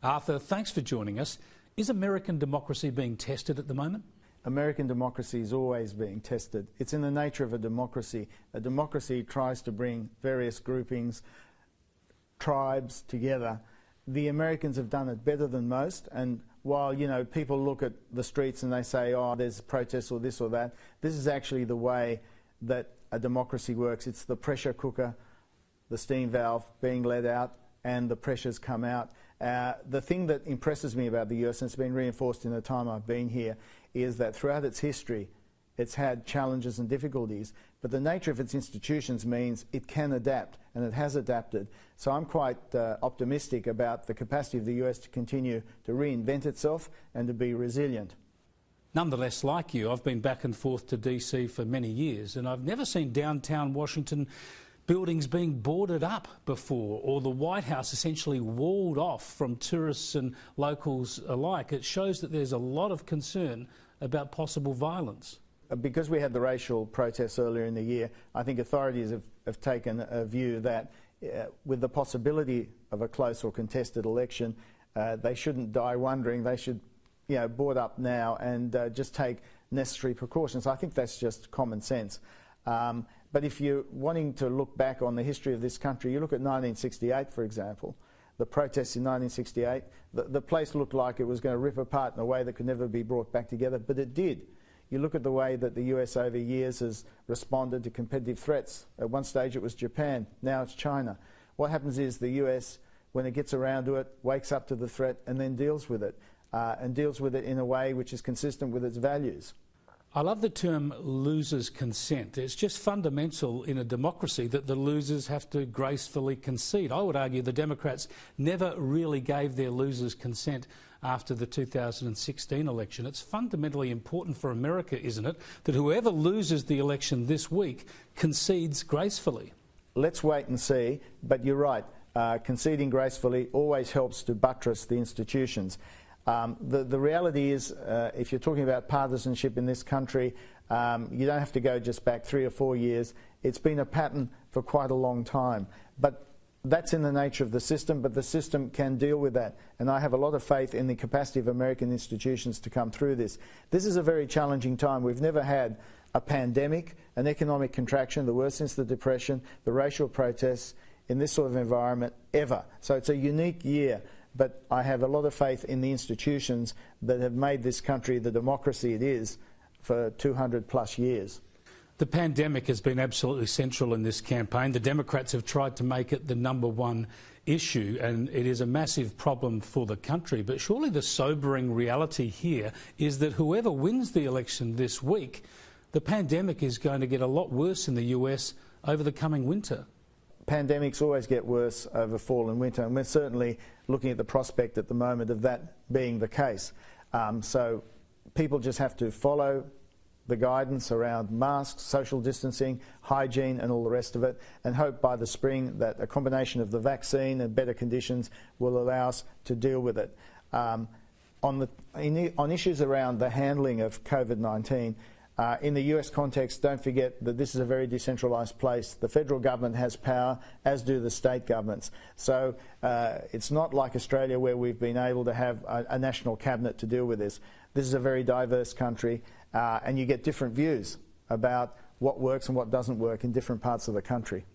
Arthur, thanks for joining us. Is American democracy being tested at the moment? American democracy is always being tested. It's in the nature of a democracy. A democracy tries to bring various groupings, tribes together. The Americans have done it better than most, and while, you know, people look at the streets and they say, oh, there's protests or this or that, this is actually the way that a democracy works. It's the pressure cooker, the steam valve being let out, and the pressures come out. The thing that impresses me about the US, and it's been reinforced in the time I've been here, is that throughout its history it's had challenges and difficulties, but the nature of its institutions means it can adapt, and it has adapted. So I'm quite optimistic about the capacity of the US to continue to reinvent itself and to be resilient. Nonetheless, like you, I've been back and forth to DC for many years, and I've never seen downtown Washington buildings being boarded up before, or the White House essentially walled off from tourists and locals alike. It shows that there's a lot of concern about possible violence. Because we had the racial protests earlier in the year, I think authorities have taken a view that with the possibility of a close or contested election, they shouldn't die wondering. They should, you know, board up now and just take necessary precautions. I think that's just common sense. But if you're wanting to look back on the history of this country, you look at 1968, for example. The protests in 1968, the place looked like it was going to rip apart in a way that could never be brought back together, but it did. You look at the way that the US over years has responded to competitive threats. At one stage it was Japan, now it's China. What happens is the US, when it gets around to it, wakes up to the threat and then deals with it, and deals with it in a way which is consistent with its values. I love the term losers consent. It's just fundamental in a democracy that the losers have to gracefully concede. I would argue the Democrats never really gave their losers consent after the 2016 election. It's fundamentally important for America, isn't it, that whoever loses the election this week concedes gracefully? Let's wait and see, but you're right. Conceding gracefully always helps to buttress the institutions. The reality is, if you're talking about partisanship in this country, you don't have to go just back 3 or 4 years. It's been a pattern for quite a long time. But that's in the nature of the system, but the system can deal with that. And I have a lot of faith in the capacity of American institutions to come through this. This is a very challenging time. We've never had a pandemic, an economic contraction, the worst since the Depression, the racial protests in this sort of environment ever. So it's a unique year. But I have a lot of faith in the institutions that have made this country the democracy it is for 200 plus years. The pandemic has been absolutely central in this campaign. The Democrats have tried to make it the #1 issue, and it is a massive problem for the country. But surely the sobering reality here is that whoever wins the election this week, the pandemic is going to get a lot worse in the US over the coming winter. Pandemics always get worse over fall and winter, and we're certainly looking at the prospect at the moment of that being the case. So people just have to follow the guidance around masks, social distancing, hygiene and all the rest of it, and hope by the spring that a combination of the vaccine and better conditions will allow us to deal with it. On issues around the handling of COVID-19, in the US context, don't forget that this is a very decentralised place. The federal government has power, as do the state governments. So it's not like Australia where we've been able to have a national cabinet to deal with this. This is a very diverse country, and you get different views about what works and what doesn't work in different parts of the country.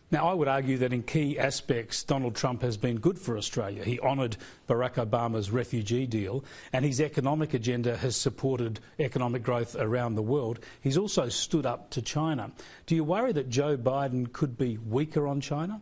Now, I would argue that in key aspects, Donald Trump has been good for Australia. He honoured Barack Obama's refugee deal, and his economic agenda has supported economic growth around the world. He's also stood up to China. Do you worry that Joe Biden could be weaker on China?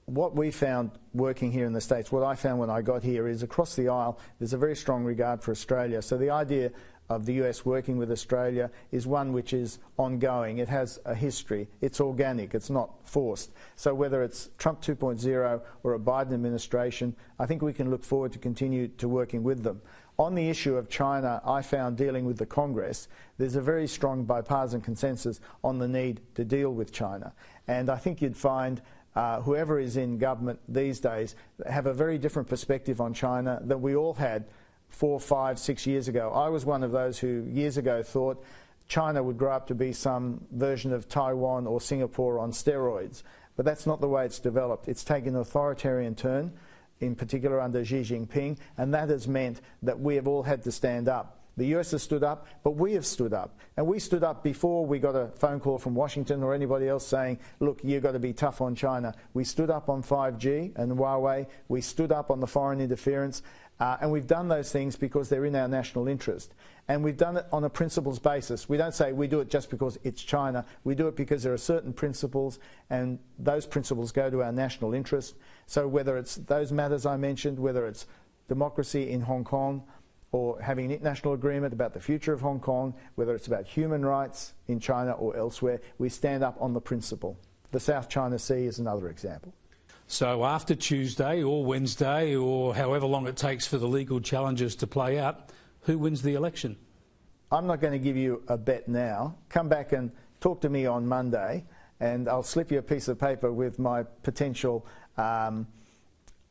What we found working here in the States, what I found when I got here, is across the aisle there's a very strong regard for Australia. So the idea of the US working with Australia is one which is ongoing. It has a history. It's organic. It's not forced. So whether it's Trump 2.0 or a Biden administration, I think we can look forward to continue to working with them. On the issue of China, I found dealing with the Congress, there's a very strong bipartisan consensus on the need to deal with China. And I think you'd find whoever is in government these days have a very different perspective on China than we all had 4, 5, 6 years ago. I was one of those who years ago thought China would grow up to be some version of Taiwan or Singapore on steroids. But that's not the way it's developed. It's taken an authoritarian turn in particular under Xi Jinping, and that has meant that we have all had to stand up. The US has stood up, but we have stood up. And we stood up before we got a phone call from Washington or anybody else saying, look, you've got to be tough on China. We stood up on 5G and Huawei. We stood up on the foreign interference. And we've done those things because they're in our national interest. And we've done it on a principles basis. We don't say we do it just because it's China. We do it because there are certain principles, and those principles go to our national interest. So whether it's those matters I mentioned, whether it's democracy in Hong Kong, or having an international agreement about the future of Hong Kong, whether it's about human rights in China or elsewhere, we stand up on the principle. The South China Sea is another example. So after Tuesday or Wednesday or however long it takes for the legal challenges to play out, who wins the election? I'm not going to give you a bet now. Come back and talk to me on Monday and I'll slip you a piece of paper with my potential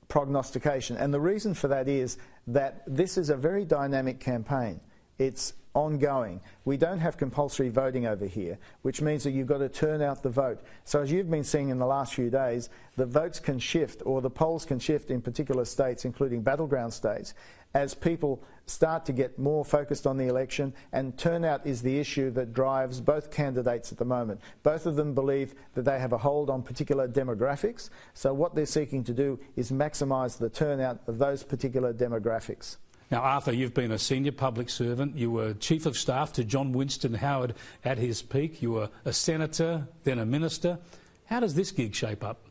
prognostication. And the reason for that is that this is a very dynamic campaign. It's ongoing. We don't have compulsory voting over here, which means that you've got to turn out the vote. So as you've been seeing in the last few days, the votes can shift, or the polls can shift in particular states, including battleground states, as people start to get more focused on the election, and turnout is the issue that drives both candidates at the moment. Both of them believe that they have a hold on particular demographics, so what they're seeking to do is maximise the turnout of those particular demographics. Now, Arthur, you've been a senior public servant. You were Chief of Staff to John Winston Howard at his peak. You were a senator, then a minister. How does this gig shape up?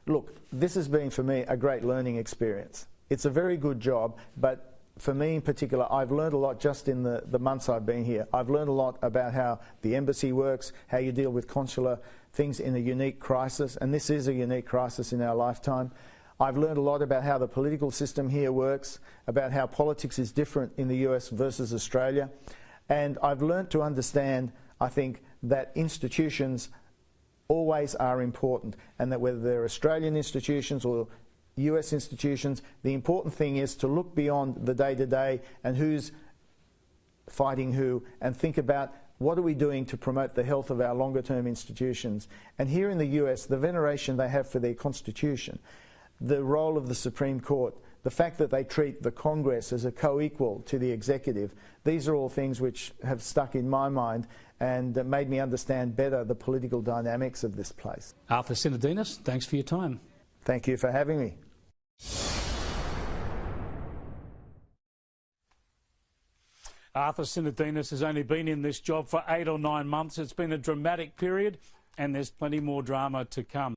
Look, this has been for me a great learning experience. It's a very good job, but for me in particular, I've learned a lot just in the months I've been here. I've learned a lot about how the embassy works, how you deal with consular things in a unique crisis, and this is a unique crisis in our lifetime. I've learned a lot about how the political system here works, about how politics is different in the US versus Australia. And I've learned to understand, I think, that institutions always are important, and that whether they're Australian institutions or US institutions, the important thing is to look beyond the day-to-day and who's fighting who, and think about what are we doing to promote the health of our longer-term institutions. And here in the US, the veneration they have for their constitution, the role of the Supreme Court, the fact that they treat the Congress as a co-equal to the executive, these are all things which have stuck in my mind and made me understand better the political dynamics of this place. Arthur Sinodinos, thanks for your time. Thank you for having me. Arthur Sinodinos has only been in this job for 8 or 9 months. It's been a dramatic period and there's plenty more drama to come.